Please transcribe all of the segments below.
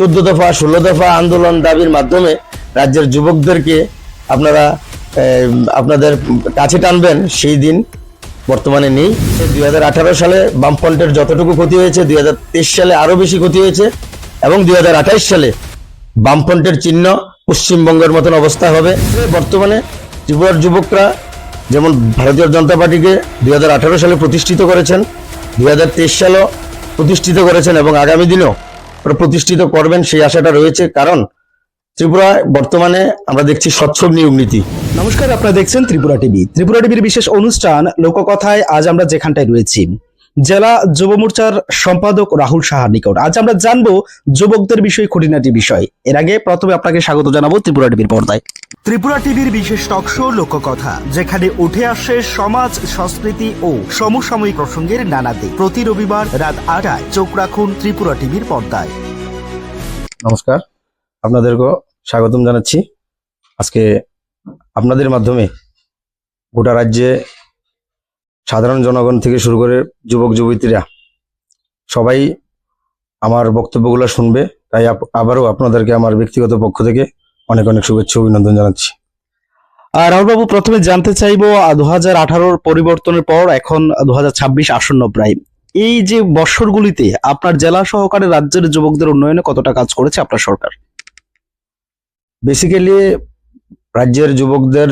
14 দফা 16 দফা আন্দোলন দাবির মাধ্যমে রাজ্যের যুবকদেরকে আপনারা আপনাদের কাছে টানবেন, সেই দিন বর্তমানে নেই। 2018 সালে বামফ্রন্টের যতটুকু ক্ষতি হয়েছে 2023 সালে আরো বেশি ক্ষতি হয়েছে, এবং 2028 সালে বামফ্রন্টের চিহ্ন পশ্চিমবঙ্গের মতন অবস্থা হবে। বর্তমানে ত্রিপুরার যুবকরা যেমন ভারতীয় জনতা পার্টিকে 2018 সালে প্রতিষ্ঠিত করেছেন, 2023 সালেও প্রতিষ্ঠিত করেছেন এবং আগামী দিনেও প্রতিষ্ঠিত করবেন, সেই আশাটা রয়েছে। কারণ ত্রিপুরায় বর্তমানে আমরা দেখছি স্বচ্ছ নিয়োগ নীতি। নমস্কার, আপনারা দেখছেন ত্রিপুরা টিভি। ত্রিপুরা টিভির বিশেষ অনুষ্ঠান লোককথায় আজ আমরা যেখানটায় রয়েছি, জেলা যুব মোর্চার সম্পাদক রাহুল সাহার নিকট আজ আমরা জানবো যুবকদের বিষয়, খুঁটিনাটি বিষয়। এর আগে প্রথমে আপনাকে স্বাগত জানাবো ত্রিপুরা টিভির পর্দায়। ত্রিপুরা টিভির বিশেষ টক শো লোককথা, যেখানে উঠে আসে সমাজ, সংস্কৃতি ও সমসাময়িক প্রসঙ্গের নানা দিক। প্রতি রবিবার রাত 8টায় চোখ রাখুন ত্রিপুরা টিভির পর্দায়। নমস্কার, আপনাদেরকে স্বাগতম জানাচ্ছি। আজকে আপনাদের মাধ্যমে গোটা রাজ্যে সাধারণ জনগণ থেকে শুরু করে যুবক যুবতীরা সবাই আমার বক্তব্যগুলো শুনবে, তাই আবারও আপনাদেরকে আমার ব্যক্তিগত পক্ষ থেকে অনেক অনেক শুভেচ্ছা অভিনন্দন জানাচ্ছি। আর রাহুলবাবু, প্রথমে জানতে চাইবো 2018 পরিবর্তনের পর এখন 2026 আসন্ন প্রায়, এই যে বৎসরগুলিতে আপনার জেলা সহকারে রাজ্যের যুবকদের উন্নয়নে কতটা কাজ করেছে আপনার সরকার? বেসিক্যালি রাজ্যের যুবকদের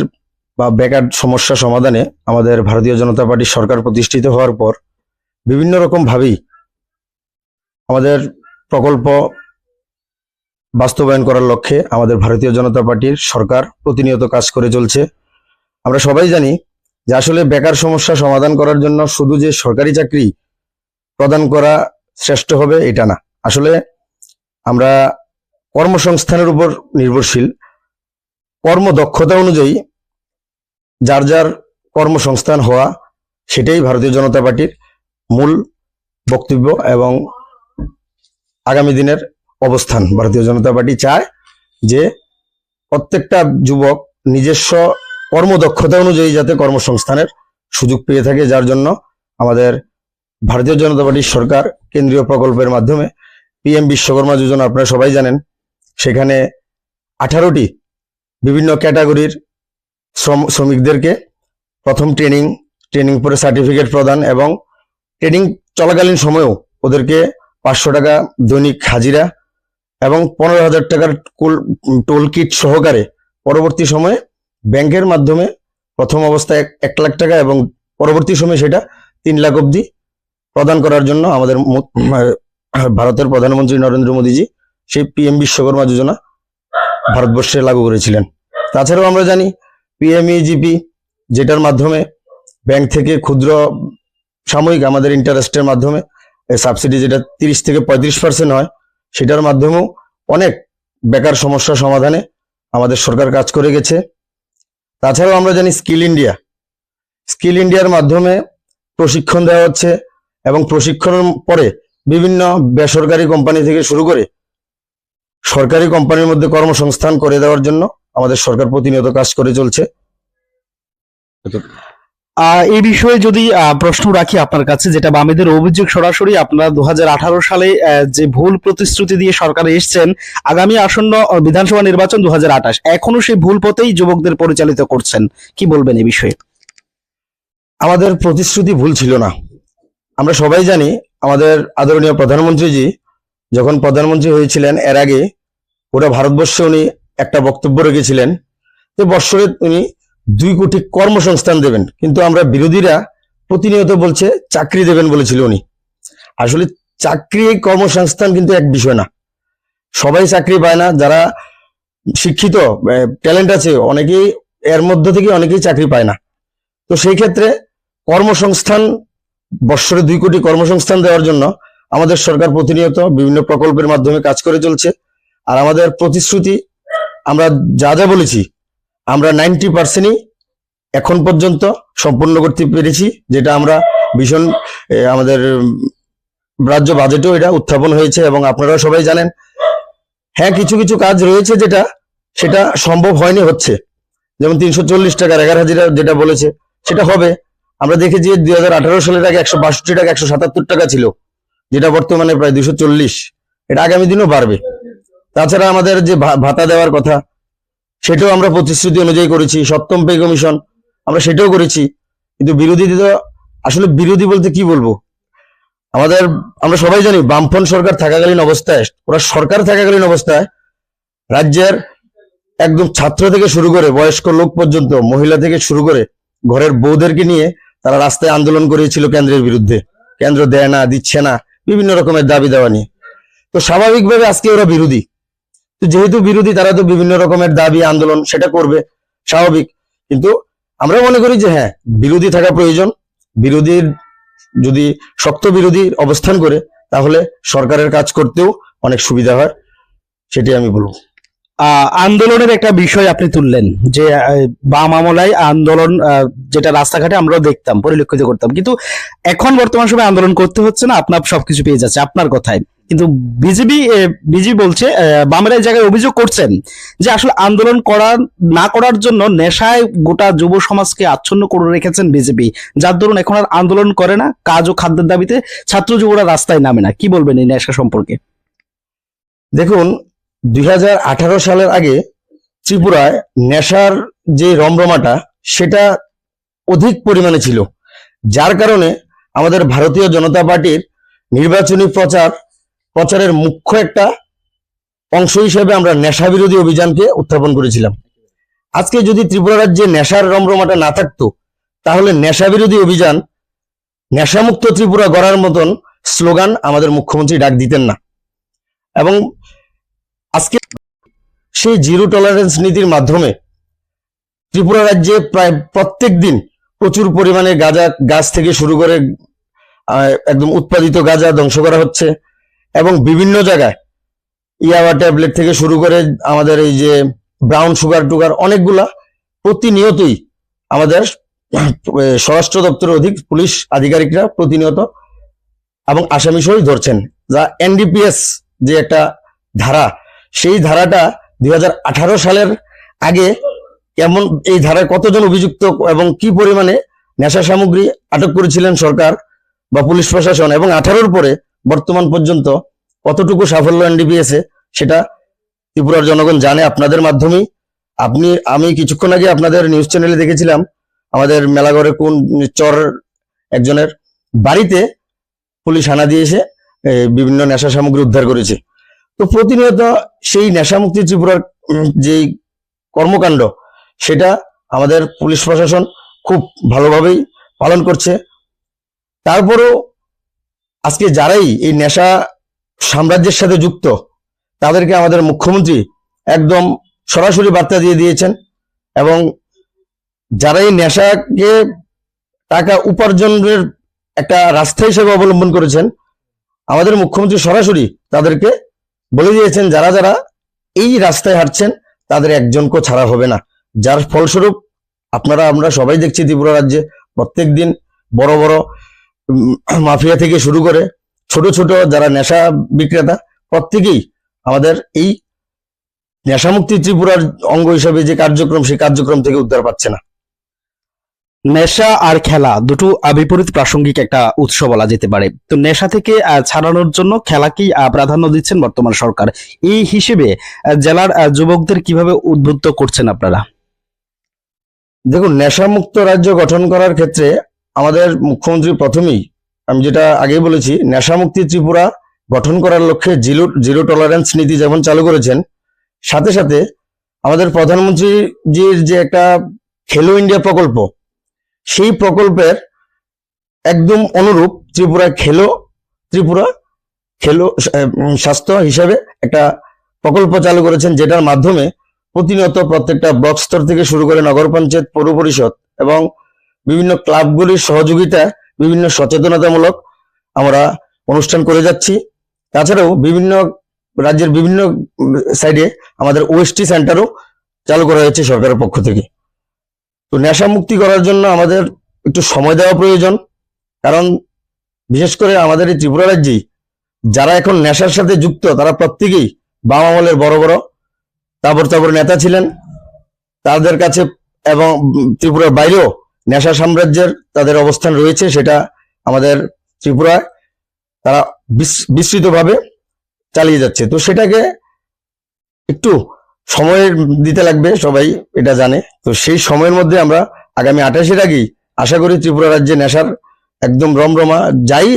বা বেকার সমস্যা সমাধানে আমাদের ভারতীয় জনতা পার্টির সরকার প্রতিষ্ঠিত হওয়ার পর বিভিন্ন রকম ভাবেই আমাদের প্রকল্প বাস্তবায়ন করার লক্ষ্যে আমাদের ভারতীয় জনতা পার্টির সরকার প্রতিনিয়ত কাজ করে চলছে। আমরা সবাই জানি যে আসলে বেকার সমস্যা সমাধান করার জন্য শুধু যে সরকারি চাকরি প্রদান করা শ্রেষ্ঠ হবে এটা না। আসলে আমরা কর্মসংস্থানের উপর নির্ভরশীল। কর্মদক্ষতা অনুযায়ী যার যার কর্মসংস্থান হওয়া, সেটাই ভারতীয় জনতা পার্টির মূল বক্তব্য এবং আগামী দিনের অবস্থান। ভারতীয় জনতা পার্টি চায় যে প্রত্যেকটা যুবক নিজস্ব কর্মদক্ষতা অনুযায়ী যাতে কর্মসংস্থানের সুযোগ পেয়ে থাকে, যার জন্য আমাদের ভারতীয় জনতা পার্টির সরকার কেন্দ্রীয় প্রকল্পের মাধ্যমে PM বিশ্বকর্মা যোজনা, আপনারা সবাই জানেন, সেখানে 18টি বিভিন্ন ক্যাটাগরির শ্রমিকদেরকে প্রথম ট্রেনিং পরে সার্টিফিকেট প্রদান এবং ট্রেনিং চলাকালীন সময়েও ওদেরকে 500 টাকা দৈনিক হাজিরা এবং 15,000 টাকার টোল কিট সহকারে পরবর্তী সময়ে ব্যাংকের মাধ্যমে প্রথম অবস্থায় 1 লাখ টাকা এবং পরবর্তী সময়ে সেটা 3 লাখ অবধি প্রদান করার জন্য আমাদের ভারতের প্রধানমন্ত্রী নরেন্দ্র মোদীজি সেই PM বিশ্বকর্মা যোজনা ভারতবর্ষে লাগু করেছিলেন। তাছাড়াও আমরা জানি PMEGP, যেটার মাধ্যমে ব্যাংক থেকে ক্ষুদ্র সাময়িক আমাদের ইন্টারেস্টের মাধ্যমে সাবসিডি যেটা 30 থেকে 35% হয়, সেটার মাধ্যমেও অনেক বেকার সমস্যা সমাধানে আমাদের সরকার কাজ করে গেছে। তাছাড়াও আমরা জানি স্কিল ইন্ডিয়ার মাধ্যমে প্রশিক্ষণ দেওয়া হচ্ছে এবং প্রশিক্ষণের পরে বিভিন্ন বেসরকারি কোম্পানি থেকে শুরু করে সরকারি কোম্পানির মধ্যে কর্মসংস্থান করে দেওয়ার জন্য আমাদের সরকার প্রতিনিয়ত কাজ করে চলছে। এই বিষয়ে যদি প্রশ্ন রাখি আপনার কাছে, যেটা বামেদের অভিযোগ, সরাসরি আপনারা 2018 সালে যে ভুল প্রতিশ্রুতি দিয়ে সরকারে এসেছেন, আগামী আসন্ন বিধানসভা নির্বাচন 2028, এখনো সেই ভুল পথেই যুবকদের পরিচালিত করছেন, কি বলবেন এই বিষয়ে? আমাদের প্রতিশ্রুতি ভুল ছিল না। আমরা সবাই জানি আমাদের আদরণীয় প্রধানমন্ত্রীজি যখন প্রধানমন্ত্রী হয়েছিলেন, এর আগে গোটা ভারতবর্ষে উনি একটা বক্তব্য রেখেছিলেন যে বৎসরে উনি 2 কোটি কর্মসংস্থান দেবেন, কিন্তু আমরা বিরোধীরা প্রতিনিয়ত বলছে চাকরি দেবেন বলেছিল উনি। আসলে চাকরি কর্মসংস্থান কিন্তু এক বিষয় না, সবাই চাকরি পায় না। যারা শিক্ষিত ট্যালেন্ট আছে অনেকেই, এর মধ্যে থেকে অনেকেই চাকরি পায় না। তো সেই ক্ষেত্রে কর্মসংস্থান, বৎসরে 2 কোটি কর্মসংস্থান দেওয়ার জন্য আমাদের সরকার প্রতিনিয়ত বিভিন্ন প্রকল্পের মাধ্যমে কাজ করে চলছে। আর আমাদের প্রতিশ্রুতি আমরা যা যা বলেছি আমরা 90%ই এখন পর্যন্ত সম্পূর্ণ করতে পেরেছি, যেটা আমরা ভীষণ আমাদের রাজ্য বাজেটেও এটা উত্থাপন হয়েছে এবং আপনারাও সবাই জানেন। হ্যাঁ, কিছু কিছু কাজ রয়েছে সেটা সম্ভব হয়নি, হচ্ছে। যেমন 340 টাকার 11 হাজিরা যেটা বলেছে সেটা হবে। আমরা দেখেছি 2018 সালের আগে 162 টাকা 177 টাকা ছিল, যেটা বর্তমানে প্রায় 240। এটা আগামী দিনও বাড়বে। তাছাড়া আমাদের যে ভাতা দেওয়ার কথা, সেটাও আমরা প্রতিশ্রুতি অনুযায়ী করেছি। সপ্তম পে কমিশন আমরা সেটাও করেছি। কিন্তু বিরোধী তো আসলে বিরোধী বলতে কি বলবো, আমরা সবাই জানি বামফ্রন্ট সরকার থাকাকালীন অবস্থায়, ওরা সরকার থাকাকালীন অবস্থায় রাজ্যের একদম ছাত্র থেকে শুরু করে বয়স্ক লোক পর্যন্ত, মহিলা থেকে শুরু করে ঘরের বউদেরকে নিয়ে তারা রাস্তায় আন্দোলন করেছিল কেন্দ্রের বিরুদ্ধে। কেন্দ্র দেয় না, দিচ্ছে না, বিভিন্ন রকমের দাবি দেওয়া নিয়ে। তো স্বাভাবিকভাবে আজকে ওরা বিরোধী। তো যেহেতু বিরোধী, তারা তো বিভিন্ন রকমের দাবি আন্দোলন সেটা করবে, স্বাভাবিক। কিন্তু আমরা মনে করি যে হ্যাঁ, বিরোধী থাকা প্রয়োজন। বিরোধীর যদি শক্ত বিরোধী অবস্থান করে, তাহলে সরকারের কাজ করতেও অনেক সুবিধা হয়, সেটাই আমি বলবো। আন্দোলনের একটা বিষয় আপনি তুললেন যে বাম আমলায় আন্দোলন, যেটা রাস্তাঘাটে আমরাও দেখতাম, পরিলক্ষিত করতাম, কিন্তু এখন বর্তমান সময়ে আন্দোলন করতে হচ্ছে না, আপনার সবকিছু পেয়ে যাচ্ছে আপনার কথায়। কিন্তু বিজেপি বলছে, বামেরা এই জায়গায় অভিযোগ করছেন যে আসলে আন্দোলন না করার জন্য নেশায় গোটা যুব সমাজকে আচ্ছন্ন করে রেখেছেন বিজেপি, যার দরুন এখন আর আন্দোলন করে না, কাজ ও খাদ্যের দাবিতে ছাত্র যুবরা রাস্তায় নামে না। কি বলবেন এই নেশা সম্পর্কে? দেখুন, 2018 সালের আগে ত্রিপুরায় নেশার যে রমরমাটা সেটা অধিক পরিমাণে ছিল, যার কারণে আমাদের ভারতীয় জনতা পার্টির নির্বাচনী প্রচারের মুখ্য একটা অংশ হিসেবে আমরা নেশা বিরোধী অভিযানকে উত্থাপন করেছিলাম। আজকে যদি ত্রিপুরা রাজ্যে নেশার রমরমাটা না থাকতো, তাহলে নেশা বিরোধী অভিযান, নেশামুক্ত ত্রিপুরা গড়ার মতন স্লোগান আমাদের মুখ্যমন্ত্রী ডাক দিতেন না। এবং আজকে সেই জিরো টলারেন্স নীতির মাধ্যমে ত্রিপুরা রাজ্যে প্রায় প্রত্যেক দিন প্রচুর পরিমাণে গাছ থেকে শুরু করে একদম উৎপাদিত গাঁজা ধ্বংস করা হচ্ছে। এবং বিভিন্ন জায়গায় ইয়াবা ট্যাবলেট থেকে শুরু করে আমাদের এই যে ব্রাউন সুগার টুগার অনেকগুলা প্রতিনিয়তই আমাদের স্বরাষ্ট্র দপ্তরের অধিক পুলিশ আধিকারিকরা প্রতিনিয়ত এবং আসামি সহ ধরছেন। যা এনডিপিএস যে একটা ধারা, সেই ধারাটা 2018 সালের আগে কেমন, এই ধারায় কতজন অভিযুক্ত এবং কি পরিমাণে নেশা সামগ্রী আটক করেছিলেন সরকার বা পুলিশ প্রশাসন, এবং 18-র পরে বর্তমান পর্যন্ত কতটুকু সাফল্য এনডিপিএস এ, সেটা ত্রিপুরার জনগণ জানে আপনাদের মাধ্যমেই। আমি কিছুক্ষণ আগে আপনাদের নিউজ চ্যানেলে দেখেছিলাম, আমাদের মেলাগড়ে কোন চর একজনের বাড়িতে পুলিশ হানা দিয়ে এসে বিভিন্ন নেশা সামগ্রী উদ্ধার করেছে। তো প্রতিনিয়ত সেই নেশামুক্তি ত্রিপুরার যে কর্মকাণ্ড, সেটা আমাদের পুলিশ প্রশাসন খুব ভালোভাবেই পালন করছে। তারপরেও আজকে যারাই এই নেশা সাম্রাজ্যের সাথে যুক্ত, তাদেরকে আমাদের মুখ্যমন্ত্রী একদম সরাসরি বার্তা দিয়ে দিয়েছেন। এবং যারা এই নেশাকে টাকা উপার্জনের একটা রাস্তা হিসেবে অবলম্বন করেছেন, আমাদের মুখ্যমন্ত্রী সরাসরি তাদেরকে বলে দিয়েছেন, যারা যারা এই রাস্তায় হাঁটছেন তাদের একজনকেও ছাড়া হবে না। যার ফলস্বরূপ আমরা সবাই দেখছি ত্রিপুরা রাজ্যে প্রত্যেক দিন বড় বড় মাফিয়া থেকে শুরু করে ছোট ছোট যারা নেশা বিক্রেতা, প্রত্যেকেই আমাদের এই নেশামুক্তি ত্রিপুরার অঙ্গ হিসেবে যে কার্যক্রম, সেই কার্যক্রম থেকে উদ্ধার পাচ্ছে না। নেশা আর খেলা দুটো বিপরীত প্রাসঙ্গিক একটা উৎস বলা যেতে পারে। তো নেশা থেকে ছাড়ানোর জন্য খেলাকেই প্রাধান্য দিচ্ছেন বর্তমান সরকার। এই হিসেবে জেলার যুবকদের কিভাবে উদ্বুদ্ধ করছেন আপনারা? দেখুন, নেশামুক্ত রাজ্য গঠন করার ক্ষেত্রে আমাদের মুখ্যমন্ত্রী প্রথমেই, আমি যেটা আগেই বলেছি, নেশামুক্তি ত্রিপুরা গঠন করার লক্ষ্যে জিরো টলারেন্স নীতি যেমন চালু করেছেন, সাথে সাথে আমাদের প্রধানমন্ত্রীজির যে একটা খেলো ইন্ডিয়া প্রকল্প, সেই প্রকল্পের একদম অনুরূপ ত্রিপুরা খেলো স্বাস্থ্য হিসাবে একটা প্রকল্প চালু করেছেন, যেটার মাধ্যমে প্রতিনিয়ত প্রত্যেকটা ব্লক স্তর থেকে শুরু করে নগর পঞ্চায়েত, পৌর পরিষদ এবং বিভিন্ন ক্লাবগুলির সহযোগিতায় বিভিন্ন সচেতনতামূলক আমরা অনুষ্ঠান করে যাচ্ছি। তাছাড়াও রাজ্যের বিভিন্ন সাইডে আমাদের ওএসটি সেন্টারও চালু করা হয়েছে সরকারের পক্ষ থেকে। তো নেশা মুক্তি করার জন্য আমাদের একটু সময় দেওয়া প্রয়োজন, কারণ বিশেষ করে আমাদের এই ত্রিপুরা রাজ্যেই যারা এখন নেশার সাথে যুক্ত, তারা প্রত্যেকেই বাম আমলের বড় বড় তাবড় নেতা ছিলেন। তাদের কাছে এবং ত্রিপুরার বাইরেও নেশা সাম্রাজ্যের তাদের অবস্থান রয়েছে, সেটা আমাদের ত্রিপুরায় তারা বিস্তৃতভাবে চালিয়ে যাচ্ছে। তো সেটাকে একটু সময় দিতে লাগবে, সবাই এটা জানে। তো সেই সময়ের মধ্যে আমরা আগামী 28-এর আগেই আশা করি ত্রিপুরা রাজ্যে নেশার একদম রমরমা যাই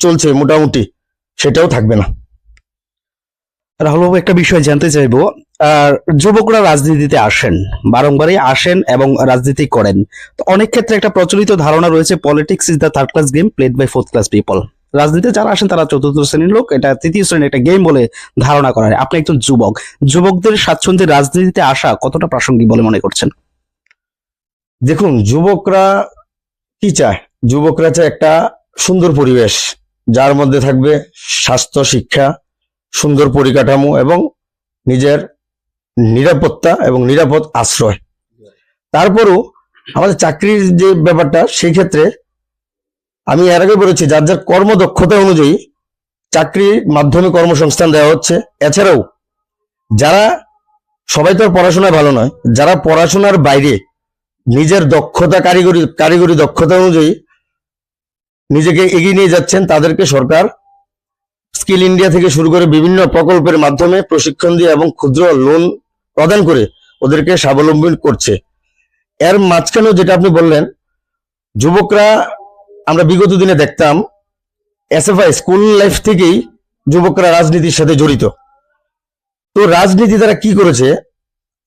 চলছে মোটামুটি সেটাও থাকবে না। রাহুল বাবু, একটা বিষয় জানতে চাইবো, যুবকরা রাজনীতিতে আসেন, বারংবারই আসেন এবং রাজনীতি করেন। তো অনেক ক্ষেত্রে একটা প্রচলিত ধারণা রয়েছে, politics is the third class game played by fourth class people. রাজনীতিতে যারা আসেন তারা চতুর্থ শ্রেণীর লোক, এটা তৃতীয় শ্রেণীর একটা গেম বলে ধারণা করা হয়। আপনি একজন যুবক, যুবকদের স্বাচ্ছন্দ্যে রাজনীতিতে আসা কতটা প্রাসঙ্গিক বলে মনে করছেন? দেখুন, যুবকরা কি চায়? যুবকরা চায় একটা সুন্দর পরিবেশ, যার মধ্যে থাকবে স্বাস্থ্য, শিক্ষা, সুন্দর পরিকাঠামো এবং নিজের নিরাপত্তা এবং নিরাপদ আশ্রয়। তারপরও আমাদের চাকরির যে ব্যাপারটা, সেই ক্ষেত্রে আমি এর আগে বলেছি যার যার কর্মদক্ষতা অনুযায়ী চাকরির মাধ্যমে কর্মসংস্থান দেওয়া হচ্ছে। এছাড়াও যারা, সবাই তো আর পড়াশোনায় ভালো নয়, যারা পড়াশোনার বাইরে নিজের দক্ষতা, কারিগরি দক্ষতা অনুযায়ী নিজেকে এগিয়ে নিয়ে যাচ্ছেন, তাদেরকে সরকার স্কিল ইন্ডিয়া থেকে শুরু করে বিভিন্ন প্রকল্পের মাধ্যমে প্রশিক্ষণ দিয়ে এবং ক্ষুদ্র লোন প্রদান করে ওদেরকে স্বাবলম্বী করছে। এর মাঝখানেও যেটা আপনি বললেন, যুবকরা, আমরা বিগত দিনে দেখতাম এসএফআই স্কুল লাইফ থেকেই যুবকরা রাজনীতির সাথে জড়িত। তো রাজনীতি তারা কি করেছে?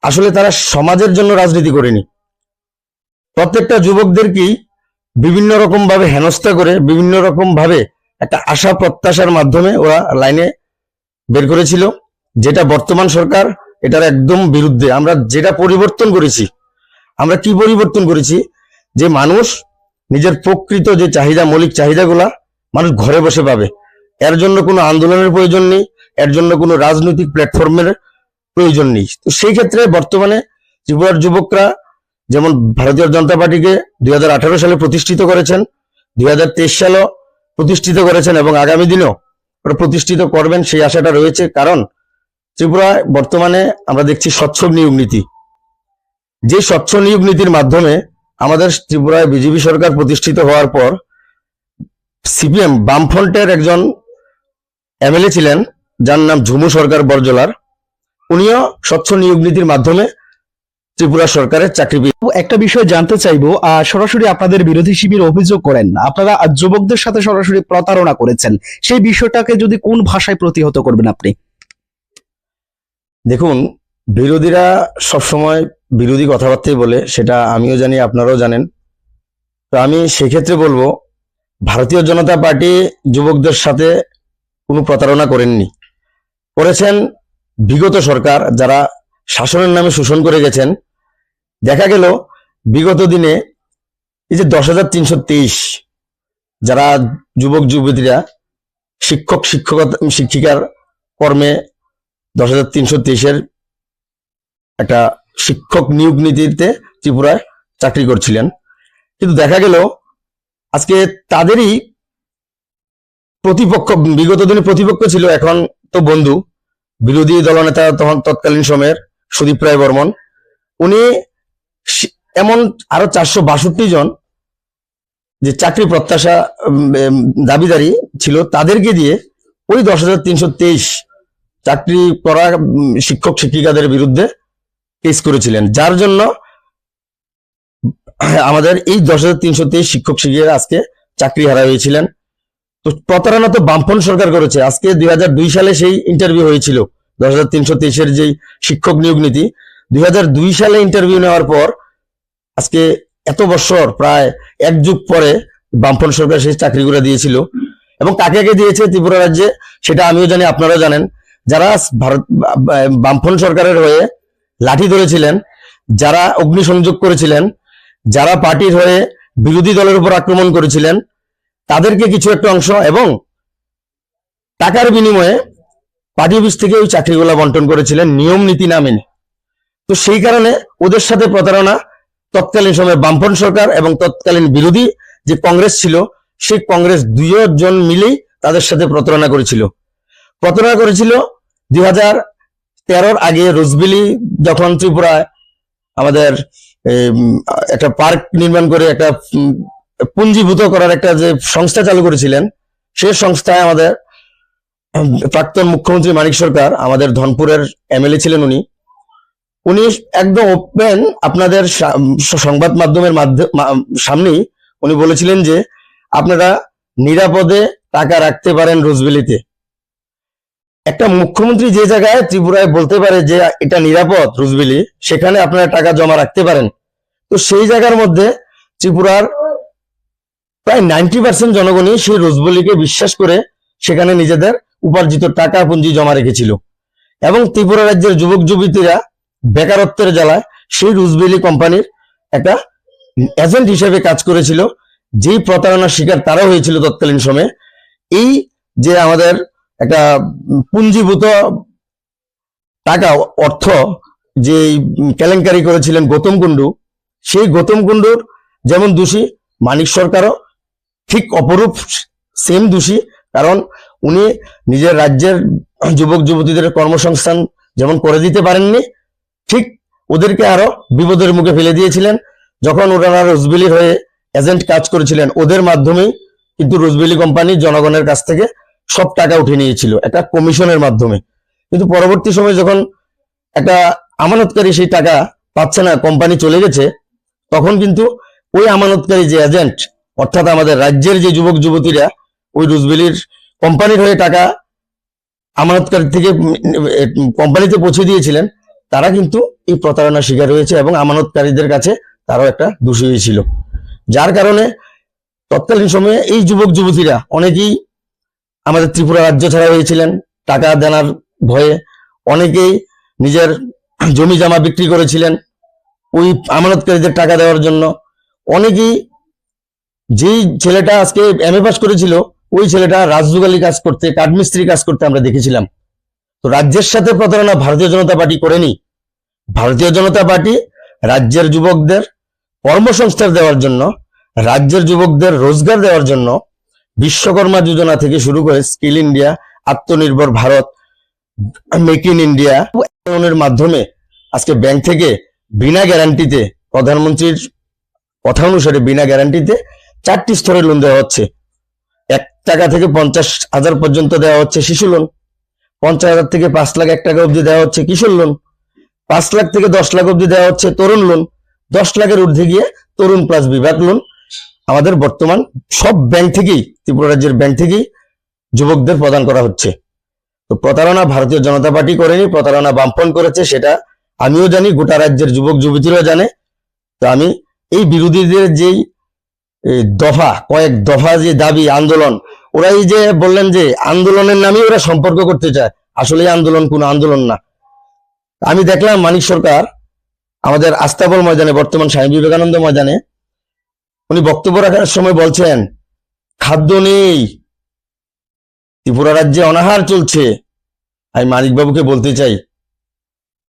আসলে তারা সমাজের জন্য রাজনীতি করেনি, প্রত্যেকটা যুবকদেরকেই বিভিন্ন রকম ভাবে হেনস্থা করে, বিভিন্ন রকম ভাবে একটা আশা প্রত্যাশার মাধ্যমে ওরা লাইনে বের করেছিল, যেটা বর্তমান সরকার এটার একদম বিরুদ্ধে। আমরা যেটা পরিবর্তন করেছি, আমরা কি পরিবর্তন করেছি, যে মানুষ নিজের প্রকৃত যে চাহিদা, মৌলিক চাহিদাগুলা মানুষ ঘরে বসে পাবে। এর জন্য কোনো আন্দোলনের প্রয়োজন নেই, এর জন্য কোনো রাজনৈতিক প্ল্যাটফর্মের প্রয়োজন নেই। তো সেই ক্ষেত্রে বর্তমানে ত্রিপুরার যুবকরা যেমন ভারতীয় জনতা পার্টিকে 2018 সালে প্রতিষ্ঠিত করেছেন, 2023 সালেও প্রতিষ্ঠিত করেছেন এবং আগামী দিনেও ওরা প্রতিষ্ঠিত করবেন, সেই আশাটা রয়েছে। কারণ ত্রিপুরায় বর্তমানে আমরা দেখছি স্বচ্ছ নিয়োগ নীতি। যে স্বচ্ছ নিয়োগ নীতির মাধ্যমে আমাদের ত্রিপুরায় বিজেপি সরকার প্রতিষ্ঠিত হওয়ার পর সিপিএম বামফ্রন্টের একজন এমএলএ ছিলেন, যার নাম ঝুমু সরকার বরজলার, উনিও স্বচ্ছ নিয়োগ নীতির মাধ্যমে ত্রিপুরা সরকারের চাকরি পেয়ে। একটা বিষয় জানতে চাইবো, সরাসরি আপনাদের বিরোধী শিবির অভিযোগ করেন আপনারা যুবকদের সাথে সরাসরি প্রতারণা করেছেন। সেই বিষয়টাকে যদি কোন ভাষায় প্রতিহত করবেন আপনি? দেখুন, বিরোধীরা সবসময় বিরোধী কথাবার্তাই বলে, সেটা আমিও জানি, আপনারাও জানেন। তো আমি সেক্ষেত্রে বলবো, ভারতীয় জনতা পার্টি যুবকদের সাথে কোনো প্রতারণা করেননি। করেছেন বিগত সরকার, যারা শাসনের নামে শোষণ করে গেছেন। দেখা গেল বিগত দিনে এই যে 10,323 যারা যুবক যুবতীরা শিক্ষিকার কর্মে 10,323-এর একটা শিক্ষক নিয়োগ নীতিতে ত্রিপুরায় চাকরি করছিলেন, কিন্তু দেখা গেল আজকে তাদেরই প্রতিপক্ষ, বিগত দিনে প্রতিপক্ষ ছিল, এখন তো বন্ধু, বিরোধী দলনেতা তখন তৎকালীন সময়ের সুদীপ রায় বর্মন, উনি এমন আরো 462 জন যে চাকরি প্রত্যাশা দাবিদারি ছিল, তাদেরকে দিয়ে ওই 10,323 চাকরি করা শিক্ষক শিক্ষিকাদের বিরুদ্ধে কেস করেছিলেন, যার জন্য আমাদের এই 10,323 শিক্ষক শিক্ষিকারা আজকে চাকরি হারা হয়েছিলেন। তো প্রতারণা তো বামফ্রন্ট সরকার করেছে। আজকে 2002 সালে সেই ইন্টারভিউ হয়েছিল 10,323-এর যে শিক্ষক নিয়োগ নীতি। 2002 সালে ইন্টারভিউ নেওয়ার পর আজকে এত বছর, প্রায় এক যুগ পরে বামফ্রন্ট সরকার সেই চাকরিগুলো দিয়েছিল। এবং কাকে কাকে দিয়েছে ত্রিপুরা রাজ্যে সেটা আমিও জানি, আপনারাও জানেন। যারা বামফ্রন্ট সরকারের হয়ে লাঠি ধরেছিলেন, যারা অগ্নিসংযোগ করেছিলেন, যারা পার্টির হয়ে বিরোধী দলের উপর আক্রমণ করেছিলেন, তাদেরকে কিছু একটা অংশ এবং টাকার বিনিময়ে পার্টি অফিস থেকে ওই চাকরিগুলো বন্টন করেছিলেন নিয়ম নীতি না মেনে। তো সেই কারণে ওদের সাথে প্রতারণা তৎকালীন সময়ে বামফ্রন্ট সরকার এবং তৎকালীন বিরোধী যে কংগ্রেস ছিল, সেই কংগ্রেস দুজন মিলেই তাদের সাথে প্রতারণা করেছিল। 2013-র আগে রোজবেলি যখন ত্রিপুরায় আমাদের একটা পার্ক নির্মাণ করে একটা পুঞ্জীভূত করার একটা যে সংস্থা চালু করেছিলেন, সেই সংস্থায় আমাদের প্রাক্তন মুখ্যমন্ত্রী মানিক সরকার, আমাদের ধনপুরের এমএলএ ছিলেন উনি। উনি একদম ওপেন আপনাদের সংবাদ মাধ্যমের সামনেই উনি বলেছিলেন যে আপনারা নিরাপদে টাকা রাখতে পারেন রোজভ্যালিতে। একটা মুখ্যমন্ত্রী যে জায়গায় ত্রিপুরায় বলতে পারে যে এটা নিরাপদ রোজভ্যালি, সেখানে আপনারা টাকা জমা রাখতে পারেন, তো সেই জায়গার মধ্যে ত্রিপুরার প্রায় 90% জনগণই সেই রোজভ্যালিকে বিশ্বাস করে সেখানে নিজেদের উপার্জিত টাকা পুঁজি জমা রেখেছিল। এবং ত্রিপুরা রাজ্যের যুবক যুবতীরা বেকারত্বের জ্বালায় সেই রোজভ্যালি কোম্পানির একটা এজেন্ট হিসেবে কাজ করেছিল, যেই প্রতারণার শিকার তারা হয়েছিল তৎকালীন সময়ে। এই যে আমাদের একটা পুঞ্জীভূত টাকা অর্থ যে কেলেঙ্কারি করেছিলেন গৌতম কুণ্ডু, সেই গৌতম কুণ্ডুর যেমন দোষী, মানিক সরকারও ঠিক অপরূপ সেম দোষী। কারণ উনি নিজের রাজ্যের যুবক যুবতীদের কর্মসংস্থান যেমন করে দিতে পারেননি, ঠিক ওদেরকে আরো বিপদের মুখে ফেলে দিয়েছিলেন। যখন ওনারা রোজভ্যালির হয়ে এজেন্ট কাজ করেছিলেন, ওদের মাধ্যমেই কিন্তু রোজভ্যালি কোম্পানি জনগণের কাছ থেকে সব টাকা উঠে নিয়েছিল একটা কমিশনের মাধ্যমে। কিন্তু পরবর্তী সময় যখন একটা আমানতকারী সেই টাকা পাচ্ছে না, কোম্পানি চলে গেছে, তখন কিন্তু ওই আমানতকারী যে এজেন্ট, অর্থাৎ আমাদের রাজ্যের যে যুবক যুবতীরা ওই রোজভ্যালির কোম্পানির হয়ে টাকা আমানতকারী থেকে কোম্পানিতে পৌঁছে দিয়েছিলেন, তারা কিন্তু এই প্রতারণার শিকার হয়েছে এবং আমানতকারীদের কাছে তারাও একটা দোষী হয়েছিল। যার কারণে তৎকালীন সময়ে এই যুবক যুবতীরা অনেকেই আমাদের ত্রিপুরা রাজ্য ছাড়া হয়েছিলেন টাকা দেনার ভয়ে। অনেকেই নিজের জমি জমা বিক্রি করেছিলেন ওই আমানতকারীদের টাকা দেওয়ার জন্য। অনেকেই, যেই ছেলেটা আজকে এমএ পাস করেছিল, ওই ছেলেটা রাজযোগালী কাজ করতে, কাঠমিস্ত্রি কাজ করতে আমরা দেখেছিলাম। তো রাজ্যের সাথে প্রতারণা ভারতীয় জনতা পার্টি করেনি। ভারতীয় জনতা পার্টি রাজ্যের যুবকদের কর্মসংস্থান দেওয়ার জন্য, রাজ্যের যুবকদের রোজগার দেওয়ার জন্য বিশ্বকর্মা যোজনা থেকে শুরু করে স্কিল ইন্ডিয়া, আত্মনির্ভর ভারত, মেক ইন ইন্ডিয়া এর মাধ্যমে আজকে ব্যাংক থেকে বিনা গ্যারান্টিতে, প্রধানমন্ত্রীর কথা অনুসারে বিনা গ্যারান্টিতে 4টি স্তরে লোন দেওয়া হচ্ছে। 1 টাকা থেকে 50,000 পর্যন্ত দেওয়া হচ্ছে শিশু লোন, 50,000 থেকে 5 লাখ 1 টাকা অবধি দেওয়া হচ্ছে কিশোর লোন, 5 লাখ থেকে 10 লাখ অবধি দেওয়া হচ্ছে তরুণ লোন, 10 লাখের ঊর্ধ্বে গিয়ে তরুণ প্লাস বিভাগ লোন। আমাদের বর্তমান সব ব্যাংক থেকেই, ত্রিপুরা রাজ্যের ব্যাংক থেকেই যুবকদের প্রদান করা হচ্ছে। তো প্রতারণা ভারতীয় জনতা পার্টি করেনি, প্রতারণা বামফ্রন্ট করেছে, সেটা আমিও জানি, গোটা রাজ্যের যুবক যুবতীরাও জানে। তো আমি এই বিরোধীদের যেই দফা, কয়েক দফা যে দাবি আন্দোলন, ওরা এই যে বললেন যে আন্দোলনের নামে ওরা সম্পর্ক করতে চায়, আসলে আন্দোলন কোনো আন্দোলন না। আমি দেখলাম মানিক সরকার আমাদের আস্তাবল ময়দানে, বর্তমান স্বামী বিবেকানন্দ ময়দানে, উনি বক্তব্য রাখার সময় বলছেন খাদ্য নেই, ত্রিপুরা রাজ্যে অনাহার চলছে। আমি মানিক বাবুকে বলতে চাই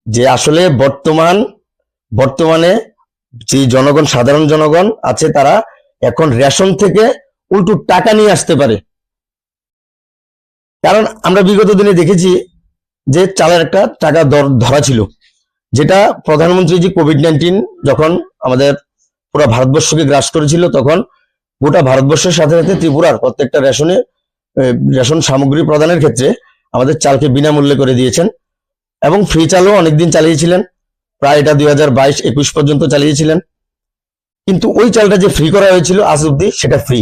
যে আসলে বর্তমানে যে জনগণ, সাধারণ জনগণ আছে, তারা এখন রেশন থেকে উল্টো টাকা নিয়ে আসতে পারে। কারণ আমরা বিগত দিনে দেখেছি যে চালের একটা টাকা দর ধরা ছিল, যেটা প্রধানমন্ত্রী যে কোভিড-19 যখন আমাদের পুরো ভারতবর্ষকে গ্রাস করেছিল, তখন গোটা ভারতবর্ষের সাথে সাথে ত্রিপুরার প্রত্যেকটা রেশন সামগ্রী প্রদানের ক্ষেত্রে আমাদের চালকে বিনামূল্যে করে দিয়েছেন এবং ফ্রি চালও অনেকদিন চালিয়েছিলেন, প্রায় এটা 2022-21 পর্যন্ত চালিয়েছিলেন। কিন্তু ওই চালটা যে ফ্রি করা হয়েছিল আজ অব্দি সেটা ফ্রি।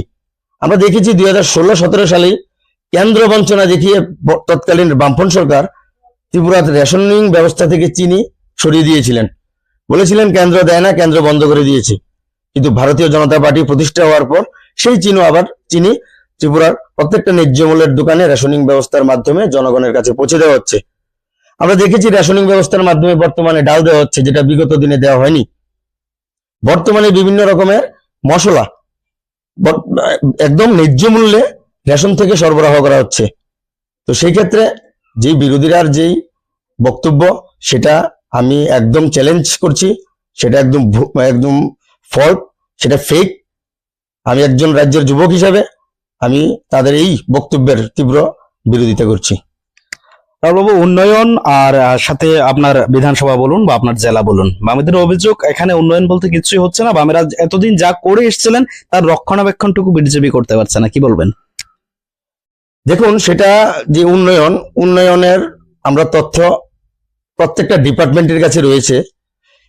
আমরা দেখেছি 2016-17 সালে কেন্দ্র বঞ্চনা দেখিয়ে তৎকালীন বামফ্রন্ট সরকার ত্রিপুরার রেশনিং ব্যবস্থা থেকে চিনি সরিয়ে দিয়েছিলেন, বলেছিলেন কেন্দ্র দেয় না, কেন্দ্র বন্ধ করে দিয়েছে। কিন্তু ভারতীয় জনতা পার্টি প্রতিষ্ঠা হওয়ার পর সেই চিনি ত্রিপুরার প্রত্যেকটা ন্যায্য মূল্যের দোকানে রেশনিং ব্যবস্থার মাধ্যমে জনগণের কাছে পৌঁছে দেওয়া হচ্ছে। আমরা দেখেছি রেশনিং ব্যবস্থার মাধ্যমে বর্তমানে ডাল দেওয়া হচ্ছে, যেটা বিগত দিনে দেওয়া হয়নি। বর্তমানে বিভিন্ন রকমের মশলা একদম ন্যায্য মূল্যে রেশন থেকে সরবরাহ করা হচ্ছে। তো সেই ক্ষেত্রে যেই বিরোধীরার যেই বক্তব্য, সেটা আমি একদম চ্যালেঞ্জ করছি, সেটা একদম ফল্ট, সেটা ফেক। আমি একজন রাজ্যের যুবক হিসাবে আমি তাদের এই বক্তব্যের তীব্র বিরোধিতা করছি। বাবু, উন্নয়ন আর সাথে আপনার বিধানসভা বলুন বা আপনার জেলা বলুন, বামেদের অভিযোগ এখানে উন্নয়ন বলতে কিছুই হচ্ছে না। বামেরা এতদিন যা করে এসেছিলেন তার রক্ষণাবেক্ষণটুকু বিজেপি করতে পারছে না, কি বলবেন? দেখুন, সেটা যে উন্নয়নের আমরা তথ্য প্রত্যেকটা ডিপার্টমেন্টের কাছে রয়েছে,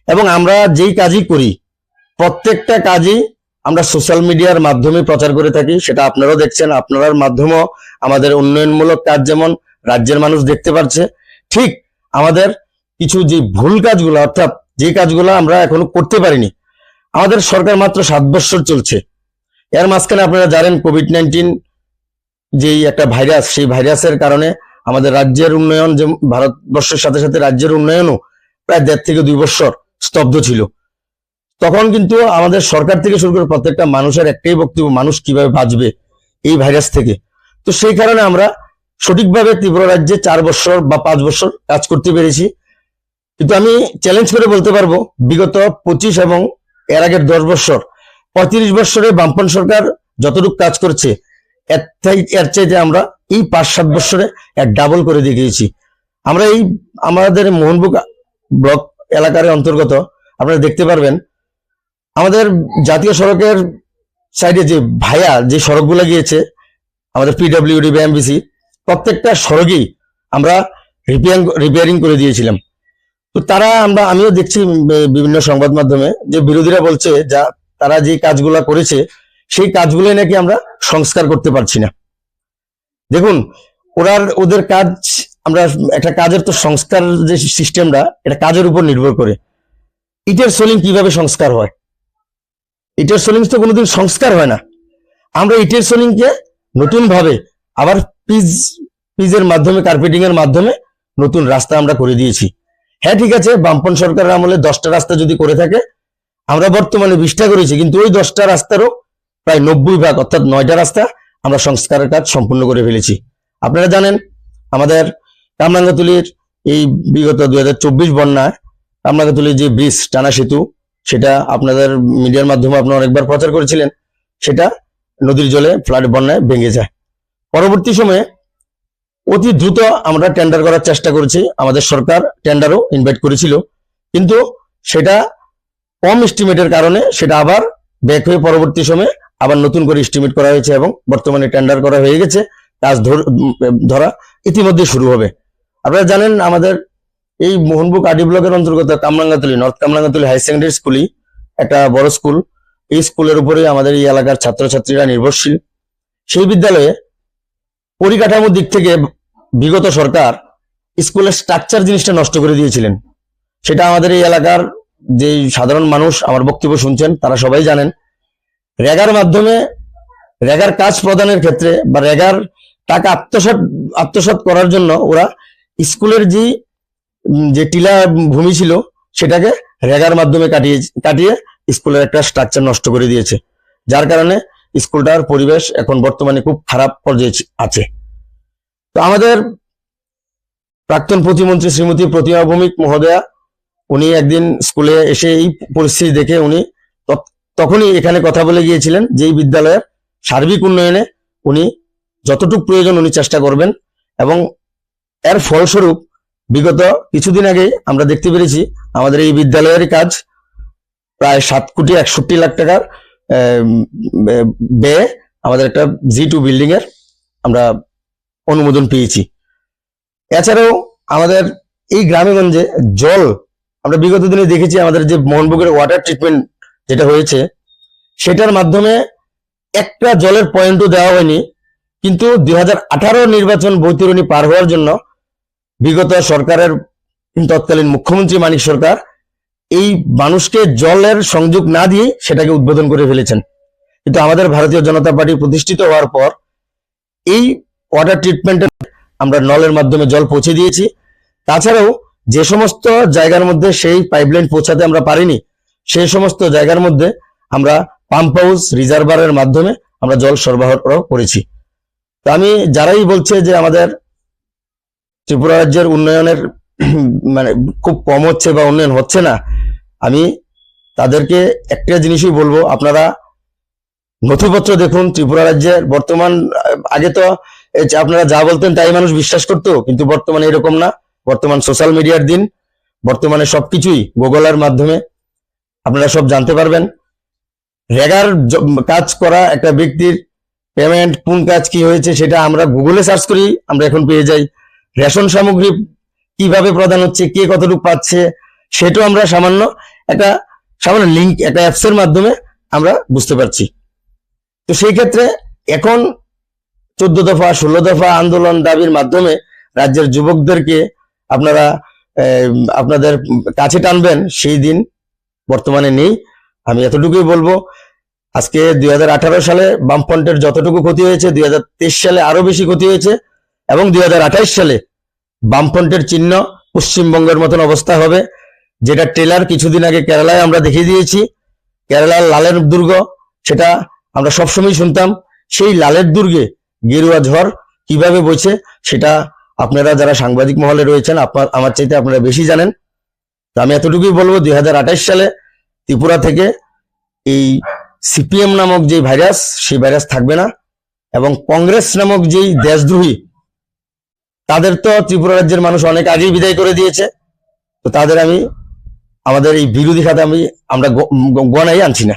এবং আমরা যেই কাজই করি প্রত্যেকটা কাজই আমরা সোশ্যাল মিডিয়ার মাধ্যমে প্রচার করে থাকি। সেটা আপনারাও দেখছেন, আপনার মাধ্যমেও আমাদের উন্নয়নমূলক কাজ যেমন রাজ্যের মানুষ দেখতে পাচ্ছে, ঠিক আমাদের কিছু যে ভুল কাজগুলো, অর্থাৎ যে কাজগুলো আমরা এখনো করতে পারিনি। আমাদের সরকার মাত্র 7 বছর চলছে, এর মাঝখানে আপনারা জানেন কোভিড-19 যেই একটা ভাইরাস, সেই ভাইরাসের কারণে আমাদের রাজ্যের উন্নয়ন, যে ভারতবর্ষের সাথে সাথে রাজ্যের উন্নয়নও প্রায় 1.5 থেকে 2 বছর স্তব্ধ ছিল। তখন কিন্তু আমাদের সরকার থেকে শুরু করে প্রত্যেকটা মানুষের একটাই বক্তব্য, মানুষ কিভাবে বাঁচবে এই ভাইরাস থেকে। তো সেই কারণে আমরা সঠিকভাবে ত্রিপুরা রাজ্যে 4 বছর বা 5 বছর কাজ করতে পেরেছি। কিন্তু আমি চ্যালেঞ্জ করে বলতে পারবো, বিগত 25 এবং এর আগের 10 বছর, 35 বছরে বামপন সরকার যতটুকু কাজ করছে এর চাইতে আমরা এই 5-7 বছরে ডাবল করে দেখিয়েছি। আমরা এই আমাদের মোহনবুক ব্লক এলাকার অন্তর্গত আপনারা দেখতে পারবেন, আমাদের জাতীয় সড়কের সাইডে যে সড়কগুলো গিয়েছে আমাদের পিডব্লিউডি বা এমবিসি, প্রত্যেকটা সড়কেই আমরা রিপেয়ারিং করে দিয়েছিলাম। তো আমিও দেখছি বিভিন্ন সংবাদ মাধ্যমে যে বিরোধীরা বলছে যা তারা যে কাজগুলো করেছে সেই কাজগুলো নাকি আমরা সংস্কার করতে পারছি না। দেখুন, ওদের কাজ, আমরা একটা কাজের তো সংস্কার যে সিস্টেমটা, এটা কাজের উপর নির্ভর করে। ইটের সোলিং কিভাবে সংস্কার হয়? ইটের সোলিং তো কোনোদিন সংস্কার হয় না। আমরা ইটের সোলিংকে নতুন ভাবে আবার পিজের মাধ্যমে, কার্পেটিং এর মাধ্যমে নতুন রাস্তা আমরা করে দিয়েছি। হ্যাঁ, ঠিক আছে, বামপন সরকারের আমলে 10টা রাস্তা যদি করে থাকে, আমরা বর্তমানে 20টা করেছি, কিন্তু ওই 10টা রাস্তারও প্রায় 90 ভাগ, অর্থাৎ 9টা রাস্তা আমরা সংস্কারের কাজ সম্পূর্ণ করে ফেলেছি। আপনারা জানেন, আমাদের কামরাঙ্গাতুলির এই বিগত 2024 বন্যায় কামরাঙ্গাতুলির যে ব্রিজ, টানা সেতু, সেটা আপনাদের মিডিয়ার মাধ্যমে আপনারা অনেকবার প্রচার করেছিলেন, সেটা নদীর জলে ফ্লাড বন্যায় ভেঙে যায়। পরবর্তী সময়ে অতি দ্রুত আমরা টেন্ডার করার চেষ্টা করেছি, আমাদের সরকার টেন্ডারও ইনভাইট করেছিল, কিন্তু সেটা কম এস্টিমেটের কারণে সেটা আবার ব্যাক হয়ে পরবর্তী সময়ে আবার নতুন করে এস্টিমেট করা হয়েছে এবং বর্তমানে টেন্ডার করা হয়ে গেছে। কাজ ধরা ইতিমধ্যে শুরু হবে। আপনারা জানেন, আমাদের এই মোহনবুক আডি ব্লকের অন্তর্গত কামরাঙ্গাতুলি, নর্থ কামরাঙ্গাতুলি হাই সেকেন্ডারি স্কুলই একটা বড় স্কুল। এই স্কুলের উপরে আমাদের এই এলাকার ছাত্রছাত্রীরা নির্ভরশীল। সেই বিদ্যালয়ে পরিকাঠামোর দিক থেকে বিগত সরকার স্কুলের স্ট্রাকচার জিনিসটা নষ্ট করে দিয়েছিলেন। সেটা আমাদের এই এলাকার যে সাধারণ মানুষ আমার বক্তব্য শুনছেন তারা সবাই জানেন। রেগার কাজ প্রদানের ক্ষেত্রে বা রেগার টাকা আত্মসাৎ করার জন্য ওরা স্কুলের যে টিলা ভূমি ছিল সেটাকে রেগার মাধ্যমে কাটিয়ে স্কুলের একটা স্ট্রাকচার নষ্ট করে দিয়েছে, যার কারণে স্কুলটার পরিবেশ এখন বর্তমানে খুব খারাপ পর্যায়ে আছে। তো আমাদের প্রাক্তন প্রতিমন্ত্রী শ্রীমতী প্রতিমা ভৌমিক মহোদয়া, উনি একদিন স্কুলে এসে এই পরিস্থিতি দেখে উনি তখনই এখানে কথা বলে গিয়েছিলেন যে এই বিদ্যালয়ের সার্বিক উন্নয়নে উনি যতটুকু প্রয়োজন উনি চেষ্টা করবেন, এবং এর ফলস্বরূপ বিগত কিছুদিন আগে আমরা দেখতে পেরেছি আমাদের এই বিদ্যালয়ের কাজ প্রায় 7,61,00,000 টাকার ব্যয়ে আমাদের একটা G2 বিল্ডিং এর আমরা অনুমোদন পেয়েছি। এছাড়াও আমাদের এই গ্রামেগঞ্জে জল, আমরা বিগত দিনে দেখেছি আমাদের যে মোহনবুকের ওয়াটার ট্রিটমেন্ট যেটা হয়েছে সেটার মাধ্যমে একটা জলের পয়েন্টও দেওয়া হয়নি, কিন্তু 2018 নির্বাচন বৈতরণী পার হওয়ার জন্য বিগত সরকারের তৎকালীন মুখ্যমন্ত্রী মানিক সরকার এই মানুষকে জলের সংযোগ না দিয়ে সেটাকে উদ্বোধন করে ফেলেছেন। কিন্তু আমাদের ভারতীয় জনতা পার্টি প্রতিষ্ঠিত হওয়ার পর এই ওয়াটার ট্রিটমেন্টের আমরা নলের মাধ্যমে জল পৌঁছে দিয়েছি। তাছাড়াও যে সমস্ত জায়গার মধ্যে সেই পাইপলাইন পৌঁছাতে আমরা পারিনি, সেই সমস্ত জায়গার মধ্যে আমরা পাম্প হাউস, রিজার্ভারের মাধ্যমে আমরা জল সরবরাহ করেছি। তো আমি যারাই বলছে যে আমাদের ত্রিপুরা রাজ্যের উন্নয়নের মানে খুব কম হচ্ছে বা উন্নয়ন হচ্ছে না, আমি তাদেরকে একটা জিনিসই বলবো, আপনারা নথিপত্র দেখুন। ত্রিপুরা রাজ্যের বর্তমান, আগে তো আপনারা যা বলতেন তাই মানুষ বিশ্বাস করতো, কিন্তু বর্তমানে এরকম না। বর্তমান সোশ্যাল মিডিয়ার দিন, বর্তমানে সবকিছুই গুগলের মাধ্যমে আপনারা সব জানতে পারবেন। রেগার কাজ করা একটা ব্যক্তির পেমেন্ট কোন কাজ কি হয়েছে সেটা আমরা গুগলে সার্চ করি, আমরা এখন পেয়ে যাই। রেশন সামগ্রী কিভাবে প্রদান হচ্ছে, কে কতটুকু পাচ্ছে, সেটাও আমরা সামান্য লিঙ্ক একটা অ্যাপস এর মাধ্যমে আমরা বুঝতে পারছি। তো সেই ক্ষেত্রে এখন 14 দফা 16 দফা আন্দোলন দাবির মাধ্যমে রাজ্যের যুবকদেরকে আপনারা আপনাদের কাছে টানবেন, সেই দিন বর্তমানে নেই। আমি এতটুকুই বলবো, আজকে 2018 সালে বামফ্রন্টের যতটুকু ক্ষতি হয়েছে 2023 সালে আরো বেশি ক্ষতি হয়েছে, এবং 2028 সালে বামফ্রন্টের চিহ্ন পশ্চিমবঙ্গের মতন অবস্থা হবে, যেটা ট্রেলার কিছুদিন আগে কেরালায় আমরা দেখিয়ে দিয়েছি। কেরালার লালের দুর্গ, সেটা আমরা সবসময় শুনতাম, সেই লালের দুর্গে গেরুয়া ঝড় কিভাবে বইছে সেটা আপনারা যারা সাংবাদিক মহলে রয়েছেন আমার চাইতে আপনারা বেশি জানেন। তো আমি এতটুকুই বলবো, 2028 সালে ত্রিপুরা থেকে এই সিপিএম নামক যে ভাইরাস, সেই ভাইরাস থাকবে না, এবং কংগ্রেস নামক যেই দেশদ্রোহী, তাদের তো ত্রিপুরা রাজ্যের মানুষ অনেক আগেই বিদায় করে দিয়েছে। তো তাদের আমাদের এই বিরোধী খাতে আমরা গণাই আনছি না।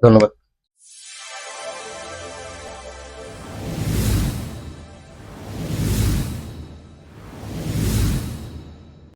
ধন্যবাদ।